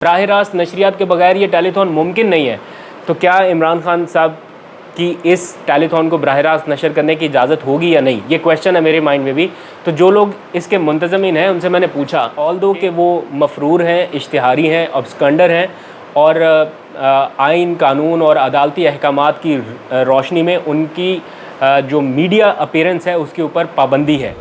बराह रास्त नशरियात के बगैर ये टेलीथॉन मुमकिन नहीं है। तो क्या इमरान खान साहब की इस टेलीथॉन को बराह रास्त नशर करने की इजाज़त होगी या नहीं, ये क्वेश्चन है मेरे माइंड में भी। तो जो लोग इसके मुंतज़मीन हैं उनसे मैंने पूछा, ऑल दो कि वो मफरूर हैं, इश्तिहारी हैं, ऑब्सकंडर हैं और आइन कानून और अदालती अहकामात की रोशनी में उनकी जो मीडिया अपीयरेंस है उसके ऊपर पाबंदी है।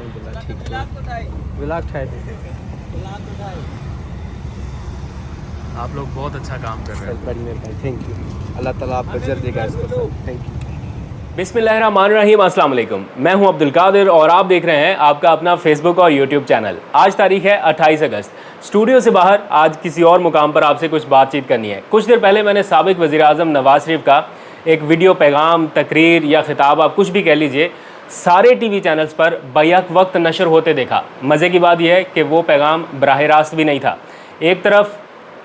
आप लोग बहुत अच्छा काम कर रहे हैं। बड़ी मेहरबानी, थैंक यू। अल्लाह ताला आपका अजर देगा इसको सर, थैंक यू। बिस्मिल्लाहिर्रहमानिर्रहीम, अस्सलाम वालेकुम। मैं हूं अब्दुल कादिर और आप देख रहे हैं आपका अपना फेसबुक और यूट्यूब चैनल। आज तारीख है 28 अगस्त। स्टूडियो से बाहर आज किसी और मुकाम पर आपसे कुछ बातचीत करनी है। कुछ देर पहले मैंने साबिक वज़ीर आज़म नवाज़ शरीफ का एक वीडियो, पैगाम, तकरीर या खिताब, आप कुछ भी कह लीजिए, सारे टीवी चैनल्स पर बैक वक्त नशर होते देखा। मज़े की बात यह है कि वो पैगाम बराह रास्त भी नहीं था। एक तरफ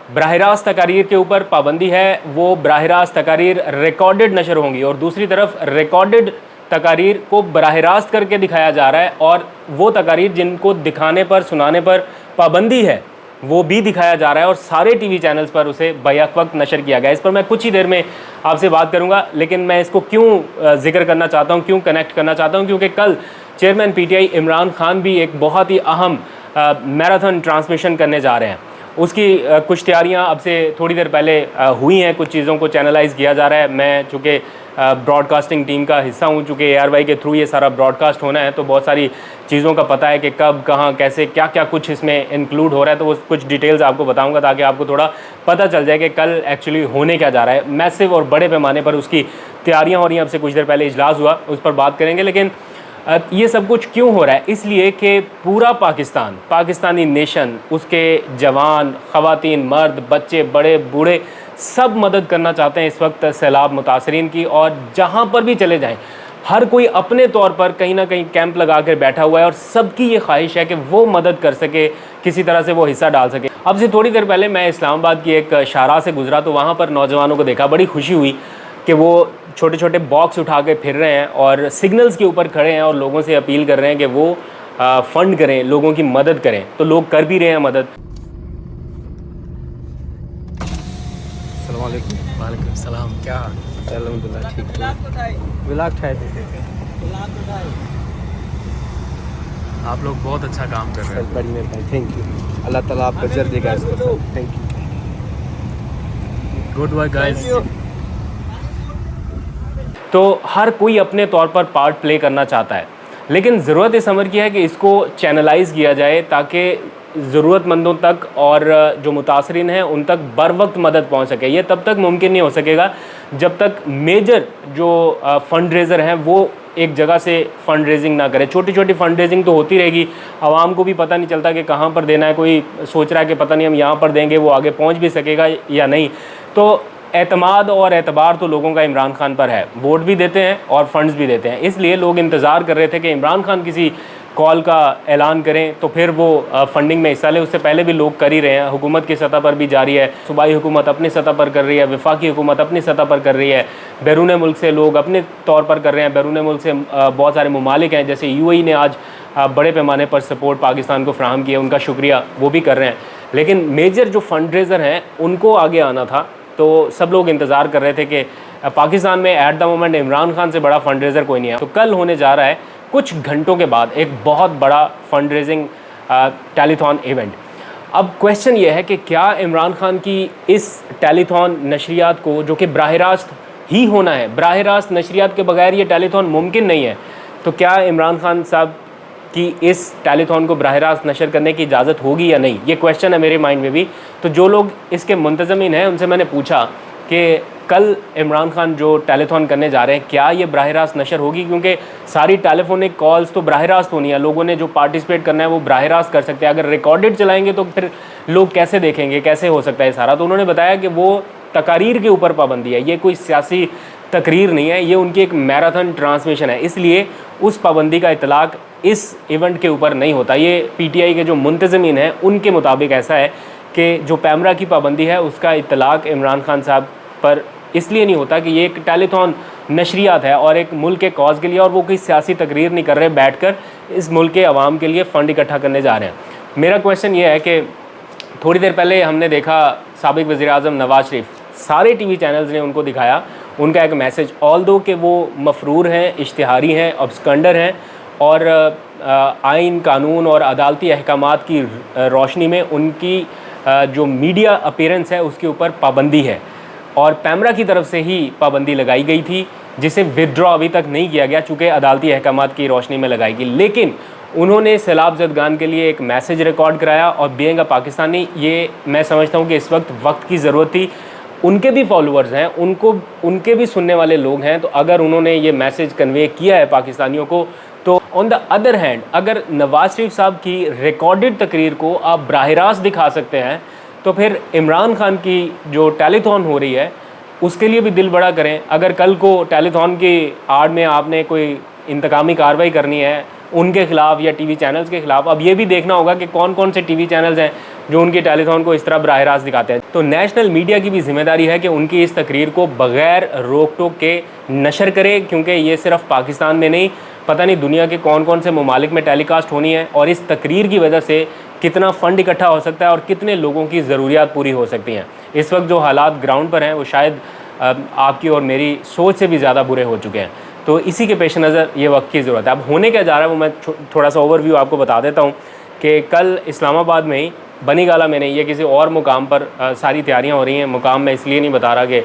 बराह रास्त तकारीर के ऊपर पाबंदी है, वो बराह रास्त तकारीर रिकॉर्डेड नशर होंगी, और दूसरी तरफ रिकॉर्डेड तकारीर को बराह रास्त करके दिखाया जा रहा है, और वो तकारीर जिनको दिखाने पर, सुनाने पर पाबंदी है वो भी दिखाया जा रहा है और सारे टीवी चैनल्स पर उसे बैक वक्त नशर किया गया। इस पर मैं कुछ ही देर में आपसे बात करूंगा, लेकिन मैं इसको क्यों जिक्र करना चाहता हूं, क्यों कनेक्ट करना चाहता हूं, क्योंकि कल चेयरमैन पीटीआई इमरान खान भी एक बहुत ही अहम मैराथन ट्रांसमिशन करने जा रहे हैं। उसकी कुछ तैयारियां अब से थोड़ी देर पहले हुई हैं, कुछ चीज़ों को चैनलाइज़ किया जा रहा है। मैं चूँकि ब्रॉडकास्टिंग टीम का हिस्सा हूँ, चूँकि ARY के थ्रू ये सारा ब्रॉडकास्ट होना है, तो बहुत सारी चीज़ों का पता है कि कब, कहाँ, कैसे, क्या क्या कुछ इसमें इंक्लूड हो रहा है। तो वो कुछ डिटेल्स आपको बताऊँगा ताकि आपको थोड़ा पता चल जाए कि कल एक्चुअली होने क्या जा रहा है। मैसिव और बड़े पैमाने पर उसकी तैयारियाँ हो रही हैं। अब से कुछ देर पहले इजलास हुआ, उस पर बात करेंगे। लेकिन ये सब कुछ क्यों हो रहा है? इसलिए कि पूरा पाकिस्तान, पाकिस्तानी नेशन, उसके जवान, ख़वातीन, मर्द, बच्चे, बड़े, बूढ़े, सब मदद करना चाहते हैं इस वक्त सैलाब मुतासरीन की। और जहाँ पर भी चले जाएं, हर कोई अपने तौर पर कहीं ना कहीं कैंप लगा कर बैठा हुआ है और सबकी ये ख्वाहिश है कि वो मदद कर सके, किसी तरह से वो हिस्सा डाल सके। अब से थोड़ी देर पहले मैं इस्लामाबाद की एक शाहराह से गुजरा, तो वहाँ पर नौजवानों को देखा, बड़ी खुशी हुई कि वो छोटे छोटे बॉक्स उठा के फिर रहे हैं और सिग्नल्स के ऊपर खड़े हैं और लोगों से अपील कर रहे हैं कि वो फ़ंड करें, लोगों की मदद करें। तो लोग कर भी रहे हैं मदद। अस्सलाम वालेकुम। वालेकुम सलाम, क्या अल्हम्दुलिल्लाह ठीक। व्लॉग ठाए थे। आप लोग बहुत अच्छा काम कर रहे हैं। बड़ी मेहरबानी, थैंक यू। अल्लाह ताला आपका अजर देगा इसको sir, thank you. Good work guys. तो हर कोई अपने तौर पर पार्ट प्ले करना चाहता है, लेकिन ज़रूरत इस अमर की है कि इसको चैनलाइज़ किया जाए ताकि ज़रूरतमंदों तक और जो मुतासरीन हैं उन तक बर वक्त मदद पहुंच सके। ये तब तक मुमकिन नहीं हो सकेगा जब तक मेजर जो फ़ंड रेज़र हैं वो एक जगह से फ़ंड रेजिंग ना करें। छोटी छोटी फ़ंड रेजिंग तो होती रहेगी, आवाम को भी पता नहीं चलता कि कहाँ पर देना है। कोई सोच रहा है कि पता नहीं हम यहाँ पर देंगे, वो आगे पहुँच भी सकेगा या नहीं। तो एतमाद और एतबार तो लोगों का इमरान खान पर है, वोट भी देते हैं और फंड्स भी देते हैं। इसलिए लोग इंतज़ार कर रहे थे कि इमरान खान किसी कॉल का ऐलान करें तो फिर वो फंडिंग में हिस्सा लें। उससे पहले भी लोग कर ही रहे हैं, हुकूमत की सतह पर भी जारी है। सूबाई हुकूमत अपनी सतह पर कर रही है, वफाकी हुकूमत अपनी सतह पर कर रही है, बैरून मुल्क से लोग अपने तौर पर कर रहे हैं। बैरून मुल्क से बहुत सारे ममालिक हैं, जैसे UAE ने आज बड़े पैमाने पर सपोर्ट पाकिस्तान को फ्राहम किया, उनका शुक्रिया वो भी कर रहे हैं। लेकिन मेजर जो फंड रेज़र हैं उनको आगे आना था, तो सब लोग इंतज़ार कर रहे थे कि पाकिस्तान में at the moment Imran Khan से बड़ा फंड रेज़र कोई नहीं है। तो कल होने जा रहा है कुछ घंटों के बाद एक बहुत बड़ा फंड रेजिंग टेलीथॉन इवेंट। अब क्वेश्चन ये है कि क्या इमरान खान की इस टेलीथॉन नशरियात को, जो कि बराह रास्त ही होना है, बराह रास्त नशरियात के बगैर ये टेलीथॉन मुमकिन नहीं है, तो क्या इमरान खान साहब कि इस टेलीथॉन को बराह रास्त नशर करने की इजाज़त होगी या नहीं, ये क्वेश्चन है मेरे माइंड में भी। तो जो लोग इसके मुंतज़मीन हैं उनसे मैंने पूछा कि कल इमरान खान जो टेलीथॉन करने जा रहे हैं, क्या ये बराह रास्त नशर होगी? क्योंकि सारी टेलीफोनिक कॉल्स तो बराह रास्त होनी है, लोगों ने जो पार्टिसिपेट करना है वो बराह रास्त कर सकते हैं। अगर रिकॉर्डेड चलाएँगे तो फिर लोग कैसे देखेंगे, कैसे हो सकता है सारा? तो उन्होंने बताया कि वो तकारीर के ऊपर पाबंदी है, ये कोई सियासी तकरीर नहीं है, ये उनकी एक मैराथन ट्रांसमिशन है, इसलिए उस पाबंदी का इतलाक़ इस इवेंट के ऊपर नहीं होता। ये PTI के जो मुंतज़मीन हैं उनके मुताबिक ऐसा है कि जो पैमरा की पाबंदी है उसका इतलाक़ इमरान खान साहब पर इसलिए नहीं होता कि ये एक टेलीथॉन नशरियात है और एक मुल्क के कॉज के लिए, और वो कोई सियासी तकरीर नहीं कर रहे, बैठकर इस मुल्क के अवाम के लिए फ़ंड इकट्ठा करने जा रहे हैं। मेरा क्वेश्चन ये है कि थोड़ी देर पहले हमने देखा साबिक वज़ीर-ए-आज़म नवाज़ शरीफ, सारे टीवी चैनल्स ने उनको दिखाया उनका एक मैसेज, ऑल्दो कि वो मफरूर हैं, इश्तिहारी हैं, अब्सकंडर हैं और आइन, कानून और अदालती अहकामात की रोशनी में उनकी जो मीडिया अपीयरेंस है उसके ऊपर पाबंदी है और पैमरा की तरफ से ही पाबंदी लगाई गई थी, जिसे विदड्रॉ अभी तक नहीं किया गया चूँकि अदालती अहकामात की रोशनी में लगाएगी। लेकिन उन्होंने सैलाब ज़दगान के लिए एक मैसेज रिकॉर्ड कराया और बीइंग अ पाकिस्तानी, ये मैं समझता हूँ कि इस वक्त की ज़रूरत थी। उनके भी फॉलोअर्स हैं, उनके भी सुनने वाले लोग हैं, तो अगर उन्होंने ये मैसेज कन्वे किया है पाकिस्तानियों को, तो ऑन द अदर हैंड अगर नवाज़ शरीफ साहब की रिकॉर्डेड तकरीर को आप बराह रास्त दिखा सकते हैं, तो फिर इमरान खान की जो टेलीथॉन हो रही है उसके लिए भी दिल बड़ा करें। अगर कल को टेलीथॉन की आड़ में आपने कोई इंतकामी कार्रवाई करनी है उनके ख़िलाफ़ या टीवी चैनल्स के ख़िलाफ़, अब ये भी देखना होगा कि कौन कौन से टीवी चैनल्स हैं जो उनके टेलीथॉन को इस तरह बराह रास्त दिखाते हैं। तो नेशनल मीडिया की भी जिम्मेदारी है कि उनकी इस तकरीर को बग़ैर रोक टोक के नशर करे, क्योंकि ये सिर्फ पाकिस्तान में नहीं, पता नहीं दुनिया के कौन कौन से ममालिक में टेलीकास्ट होनी है और इस तकरीर की वजह से कितना फ़ंड इकट्ठा हो सकता है और कितने लोगों की ज़रूरियात पूरी हो सकती हैं। इस वक्त जो हालात ग्राउंड पर हैं वो शायद आपकी और मेरी सोच से भी ज़्यादा बुरे हो चुके हैं। तो इसी के पेश नज़र ये वक्त की ज़रूरत है। अब होने क्या जा रहा है वो मैं थोड़ा सा ओवरव्यू आपको बता देता हूँ कि कल इस्लामाबाद में ही बनी गाला में नहीं, ये किसी और मुकाम पर सारी तैयारियाँ हो रही हैं। मुकाम मैं इसलिए नहीं बता रहा कि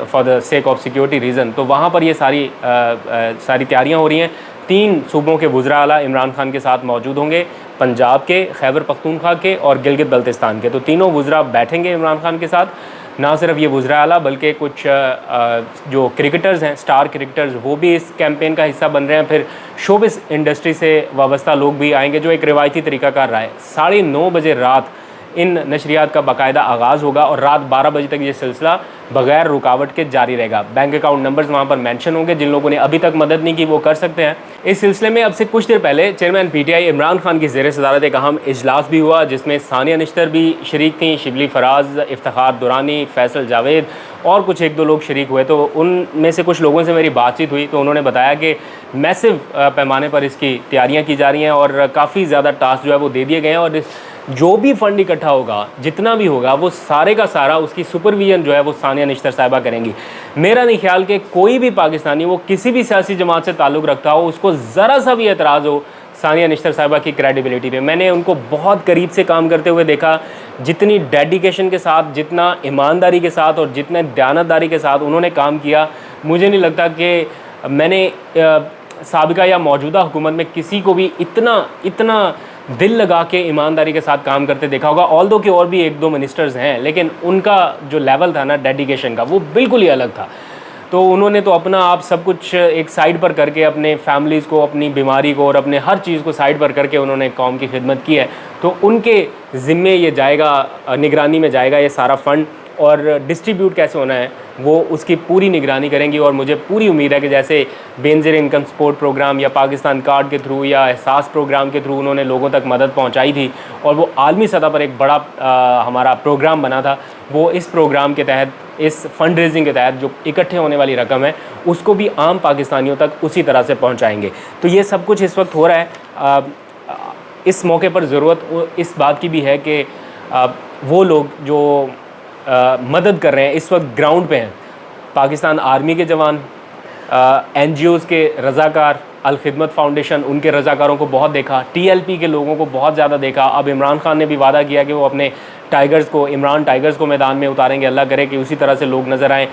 for the sake of security reason, तो वहाँ पर ये सारी तैयारियाँ हो रही हैं। 3 सूबों के वज़रा आला इमरान खान के साथ मौजूद होंगे, पंजाब के, खैबर पख्तूनख्वा के और गिलगित बल्तिस्तान के। तो तीनों वज़रा बैठेंगे इमरान खान के साथ। ना सिर्फ ये वज़रा आला बल्कि कुछ जो क्रिकेटर्स हैं, स्टार क्रिकेटर्स, वो भी इस कैंपेन का हिस्सा बन रहे हैं। फिर शोबिस इंडस्ट्री से वाबस्ता लोग भी आएंगे, जो एक रिवायती तरीक़ाकार रहा है। 9:30 बजे रात इन नशरियात का बाकायदा आगाज़ होगा और रात 12 बजे तक ये सिलसिला बग़ैर रुकावट के जारी रहेगा। बैंक अकाउंट नंबर्स वहाँ पर मेंशन होंगे, जिन लोगों ने अभी तक मदद नहीं की वो कर सकते हैं। इस सिलसिले में अब से कुछ देर पहले चेयरमैन पीटीआई इमरान खान की ज़ेर सदारत एक अहम इजलास भी हुआ, जिसमें सानिया निश्तर भी शरीक थी, शिबली फराज, इफ्तिखार दुरानी, फैसल जावेद और कुछ 1-2 लोग शरीक हुए। तो उनमें से कुछ लोगों से मेरी बातचीत हुई तो उन्होंने बताया कि मैसिव पैमाने पर इसकी तैयारियाँ की जा रही हैं और काफ़ी ज़्यादा टास्क जो है वो दे दिए गए हैं और जो भी फ़ंड इकट्ठा होगा, जितना भी होगा, वो सारे का सारा उसकी सुपरविजन जो है वो सानिया निश्तर साहिबा करेंगी। मेरा नहीं ख्याल कि कोई भी पाकिस्तानी वो किसी भी सियासी जमात से ताल्लुक़ रखता हो उसको ज़रा सा भी एतराज़ हो सानिया निश्तर साहिबा की क्रेडिबिलिटी पे। मैंने उनको बहुत करीब से काम करते हुए देखा, जितनी डेडिकेशन के साथ, जितना ईमानदारी के साथ और जितने दयानतदारी के साथ उन्होंने काम किया, मुझे नहीं लगता कि मैंने साबिका या मौजूदा हुकूमत में किसी को भी इतना दिल लगा के ईमानदारी के साथ काम करते देखा होगा। ऑल्दो कि और भी 1-2 मिनिस्टर्स हैं, लेकिन उनका जो लेवल था ना डेडिकेशन का, वो बिल्कुल ही अलग था। तो उन्होंने तो अपना आप सब कुछ एक साइड पर करके, अपने फैमिलीज़ को, अपनी बीमारी को और अपने हर चीज़ को साइड पर करके उन्होंने कौम की खिदमत की है। तो उनके ज़िम्मे ये जाएगा, निगरानी में जाएगा ये सारा फ़ंड, और डिस्ट्रीब्यूट कैसे होना है वो उसकी पूरी निगरानी करेंगी। और मुझे पूरी उम्मीद है कि जैसे बेनज़ीर इनकम सपोर्ट प्रोग्राम या पाकिस्तान कार्ड के थ्रू या एहसास प्रोग्राम के थ्रू उन्होंने लोगों तक मदद पहुंचाई थी और वो आलमी सतह पर एक बड़ा हमारा प्रोग्राम बना था, वो इस प्रोग्राम के तहत, इस फंड रेजिंग के तहत जो इकट्ठे होने वाली रकम है उसको भी आम पाकिस्तानियों तक उसी तरह से पहुँचाएँगे। तो ये सब कुछ इस वक्त हो रहा है। इस मौके पर ज़रूरत इस बात की भी है कि वो लोग जो मदद कर रहे हैं इस वक्त ग्राउंड पे हैं, पाकिस्तान आर्मी के जवान, NGOs के रज़ाकार, अल खिदमत फाउंडेशन, उनके रज़ाकारों को बहुत देखा, TLP के लोगों को बहुत ज़्यादा देखा। अब इमरान खान ने भी वादा किया कि वो अपने टाइगर्स को, इमरान टाइगर्स को मैदान में उतारेंगे। अल्लाह करे कि उसी तरह से लोग नज़र आएँ।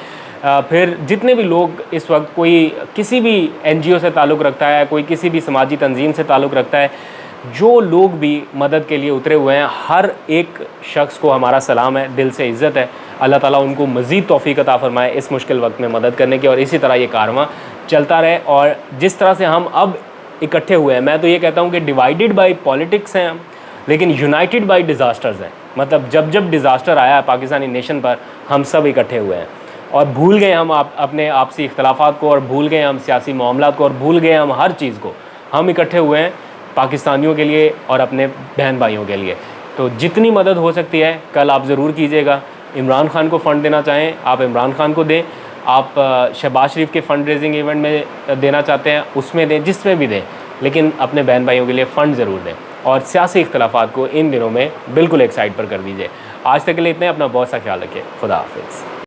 फिर जितने भी लोग इस वक्त, कोई किसी भी NGO से ताल्लुक़ रखता है, कोई किसी भी समाजी तंजीम से ताल्लुक़ रखता है, जो लोग भी मदद के लिए उतरे हुए हैं, हर एक शख्स को हमारा सलाम है, दिल से इज़्ज़त है। अल्लाह ताला उनको मज़ीद तौफ़ीक़ अता फ़रमाए इस मुश्किल वक्त में मदद करने की, और इसी तरह ये कारवां चलता रहे। और जिस तरह से हम अब इकट्ठे हुए हैं, मैं तो ये कहता हूँ कि डिवाइडेड बाई पॉलिटिक्स हैं हम, लेकिन यूनाइटेड बाई डिज़ास्टर्स हैं। मतलब जब डिज़ास्टर आया है पाकिस्तानी नेशन पर, हम सब इकट्ठे हुए हैं और भूल गए हम अपने आपसी इख्तलाफात को, और भूल गए हम सियासी मामलात को, और भूल गए हम हर चीज़ को। हम इकट्ठे हुए हैं पाकिस्तानियों के लिए और अपने बहन भाइयों के लिए। तो जितनी मदद हो सकती है कल आप ज़रूर कीजिएगा। इमरान खान को फ़ंड देना चाहें आप इमरान खान को दें, आप शहबाज शरीफ के फ़ंड रेजिंग इवेंट में देना चाहते हैं उसमें दें, जिसमें भी दें, लेकिन अपने बहन भाइयों के लिए फ़ंड ज़रूर दें। और सियासी इख्तलाफात को इन दिनों में बिल्कुल एक साइड पर कर दीजिए। आज तक के लिए इतने, अपना बहुत सा ख्याल रखिए। खुदा हाफिज़।